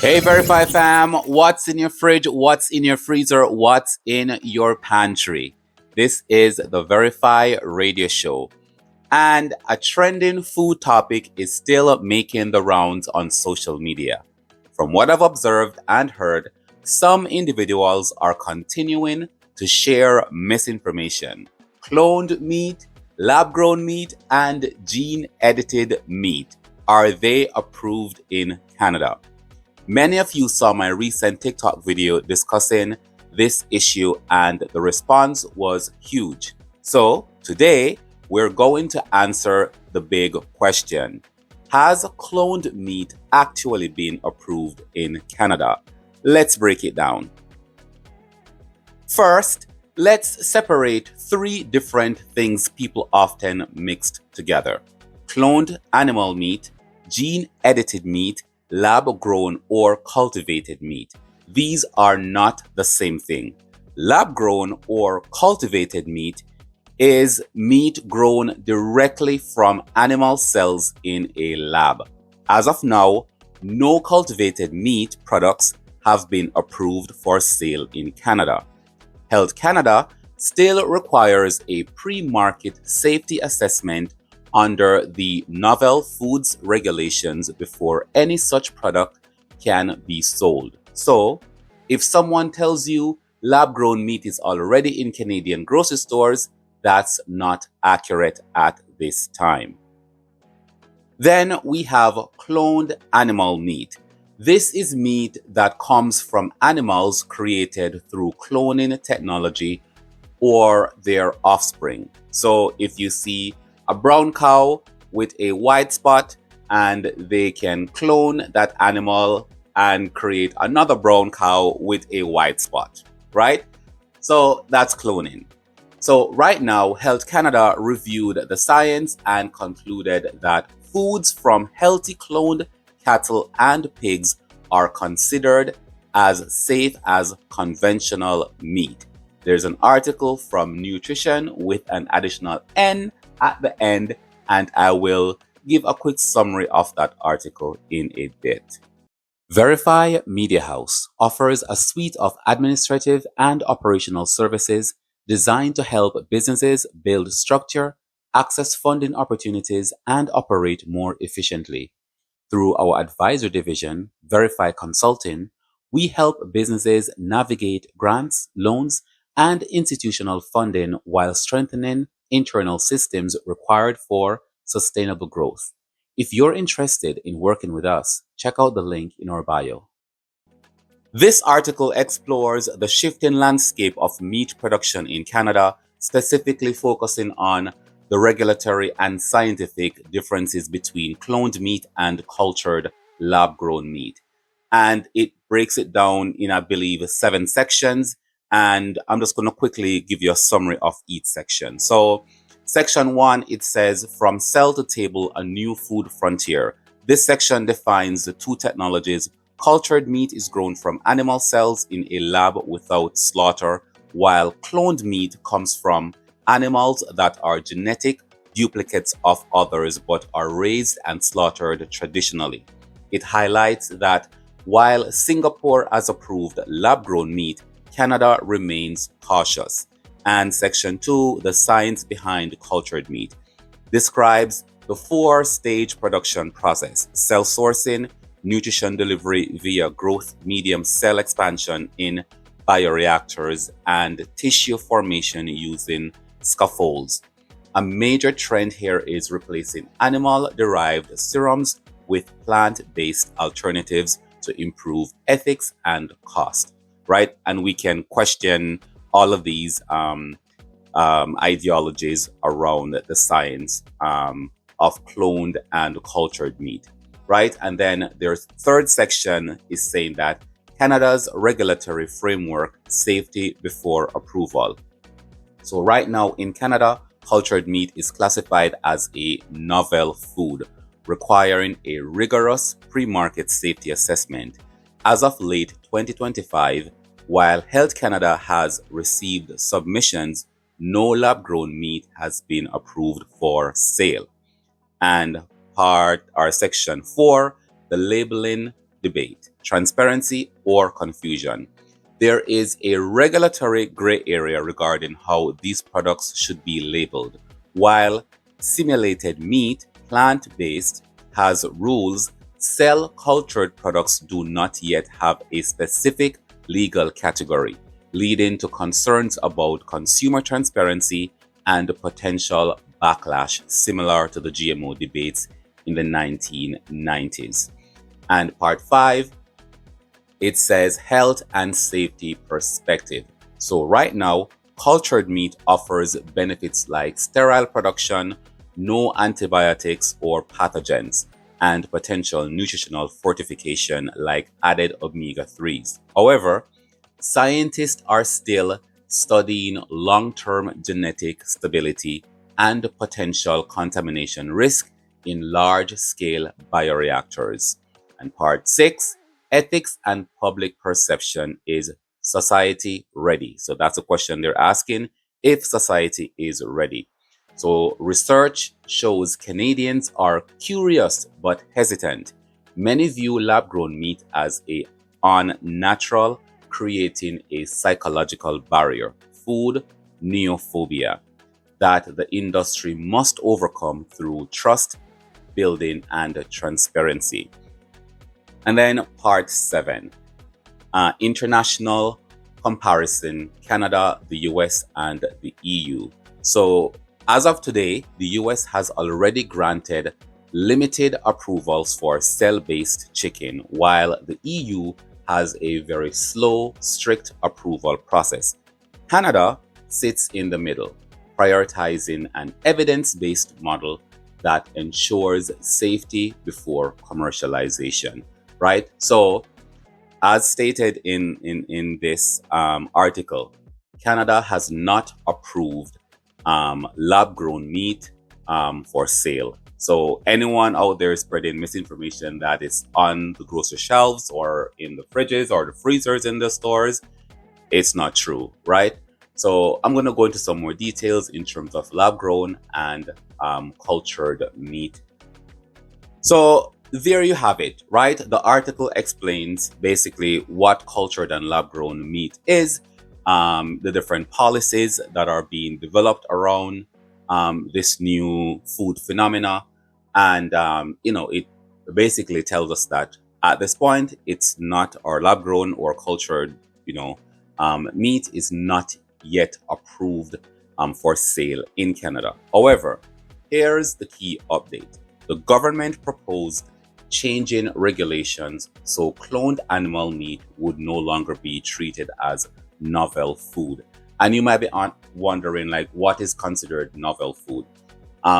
Hey, Verify fam, what's in your fridge? What's in your freezer? What's in your pantry? This is the Verify Radio Show. And a trending food topic is still making the rounds on social media. From what I've observed and heard, some individuals are continuing to share misinformation. Cloned meat, lab grown meat, and gene edited meat. Are they approved in Canada? Many of you saw my recent TikTok video discussing this issue, and the response was huge. So, today we're going to answer the big question. Has cloned meat actually been approved in Canada? Let's break it down. First, let's separate three different things people often mixed together: cloned animal meat, gene edited meat, lab grown or cultivated meat. These are not the same thing. Lab grown or cultivated meat is meat grown directly from animal cells in a lab. As of now, no cultivated meat products have been approved for sale in Canada. Health Canada still requires a pre-market safety assessment under the Novel Foods regulations before any such product can be sold. So, if someone tells you lab grown meat is already in Canadian grocery stores, that's not accurate at this time. Then we have cloned animal meat. This is meat that comes from animals created through cloning technology or their offspring. So if you see a brown cow with a white spot and they can clone that animal and create another brown cow with a white spot, right? So that's cloning. So right now, Health Canada reviewed the science and concluded that foods from healthy cloned cattle and pigs are considered as safe as conventional meat. There's an article from Nutrition with an additional N at the end, and I will give a quick summary of that article in a bit. Verify Media House offers a suite of administrative and operational services designed to help businesses build structure, access funding opportunities, and operate more efficiently. Through our advisor division, Verify Consulting, we help businesses navigate grants, loans, and institutional funding while strengthening internal systems required for sustainable growth. If you're interested in working with us, check out the link in our bio. This article explores the shifting landscape of meat production in Canada, specifically focusing on the regulatory and scientific differences between cloned meat and cultured lab grown meat. And it breaks it down in, I believe, 7 sections. And I'm just going to quickly give you a summary of each section. So, section 1, it says From Cell to Table, a New Food Frontier. This section defines the two technologies. Cultured meat is grown from animal cells in a lab without slaughter, while cloned meat comes from animals that are genetic duplicates of others but are raised and slaughtered traditionally. It highlights that while Singapore has approved lab grown meat, Canada remains cautious. And section 2, the science behind cultured meat, describes the 4-stage production process: cell sourcing, nutrition delivery via growth medium cell expansion in bioreactors, and tissue formation using scaffolds. A major trend here is replacing animal-derived serums with plant-based alternatives to improve ethics and cost, right? And we can question all of these ideologies around the science of cloned and cultured meat, right? And then their third section is saying that Canada's regulatory framework, safety before approval. So right now in Canada, cultured meat is classified as a novel food, requiring a rigorous pre-market safety assessment. As of late 2025, while Health Canada has received submissions, no lab-grown meat has been approved for sale. And section 4, the labeling debate, transparency or confusion. There is a regulatory gray area regarding how these products should be labeled, while simulated meat, plant based, has rules. Cell cultured products do not yet have a specific legal category, leading to concerns about consumer transparency and potential backlash similar to the GMO debates in the 1990s. And part 5, it says health and safety perspective. So right now, cultured meat offers benefits like sterile production, no antibiotics or pathogens, and potential nutritional fortification like added omega 3s. However, scientists are still studying long term genetic stability and potential contamination risk in large scale bioreactors. And part 6, ethics and public perception, is society ready? So that's a question they're asking, if society is ready. So research shows Canadians are curious but hesitant. Many view lab grown meat as a unnatural, creating a psychological barrier, food neophobia, that the industry must overcome through trust building and transparency. And then part 7, international comparison, Canada, the US, and the EU. So as of today, the US has already granted limited approvals for cell-based chicken, while the EU has a very slow, strict approval process. Canada sits in the middle, prioritizing an evidence-based model that ensures safety before commercialization, right? So as stated in this article, Canada has not approved lab-grown meat for sale. So anyone out there spreading misinformation that is on the grocery shelves or in the fridges or the freezers in the stores, it's not true, right? So I'm going to go into some more details in terms of lab-grown and cultured meat. So there you have it, right? The article explains basically what cultured and lab-grown meat is, the different policies that are being developed around this new food phenomena. And, it basically tells us that at this point, it's not, our lab-grown or cultured, meat is not yet approved for sale in Canada. However, here's the key update. The government proposed changing regulations so cloned animal meat would no longer be treated as novel food. And you might be wondering, like, what is considered novel food?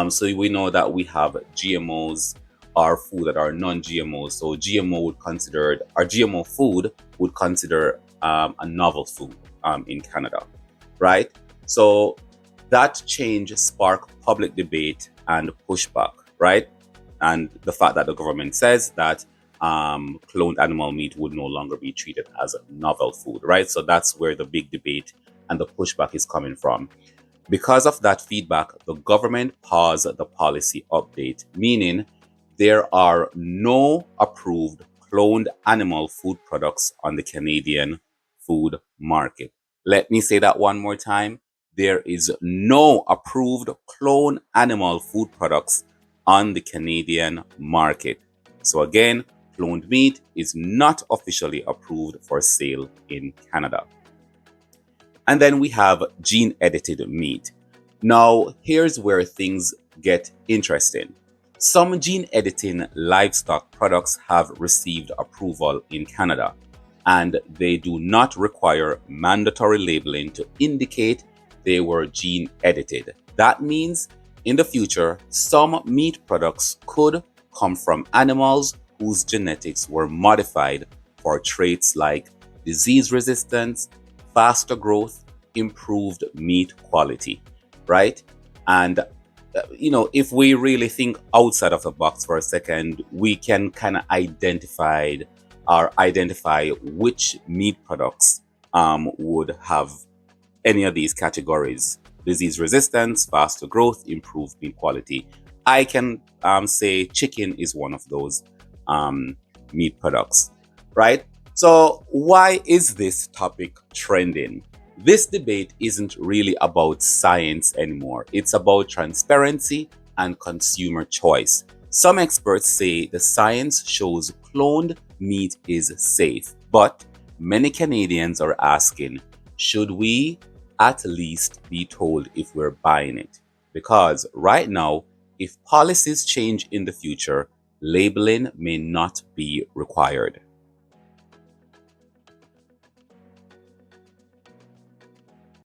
So we know that we have GMOs, or food that are non-GMOs. So GMO food would consider a novel food in Canada, right? So that change sparked public debate and pushback, right? And the fact that the government says that cloned animal meat would no longer be treated as a novel food, right? So that's where the big debate and the pushback is coming from. Because of that feedback, the government paused the policy update, meaning there are no approved cloned animal food products on the Canadian food market. Let me say that one more time. There is no approved cloned animal food products on the Canadian market. So again, cloned meat is not officially approved for sale in Canada. And then we have gene-edited meat. Now, here's where things get interesting. Some gene-editing livestock products have received approval in Canada, and they do not require mandatory labeling to indicate they were gene-edited. That means in the future, some meat products could come from animals whose genetics were modified for traits like disease resistance, faster growth, improved meat quality, right? And, if we really think outside of the box for a second, we can kind of identify which meat products would have any of these categories: disease resistance, faster growth, improved meat quality. I can say chicken is one of those. meat products, right? So, why is this topic trending? This debate isn't really about science anymore. It's about transparency and consumer choice. Some experts say the science shows cloned meat is safe, but many Canadians are asking, should we at least be told if we're buying it? Because right now, if policies change in the future, labeling may not be required.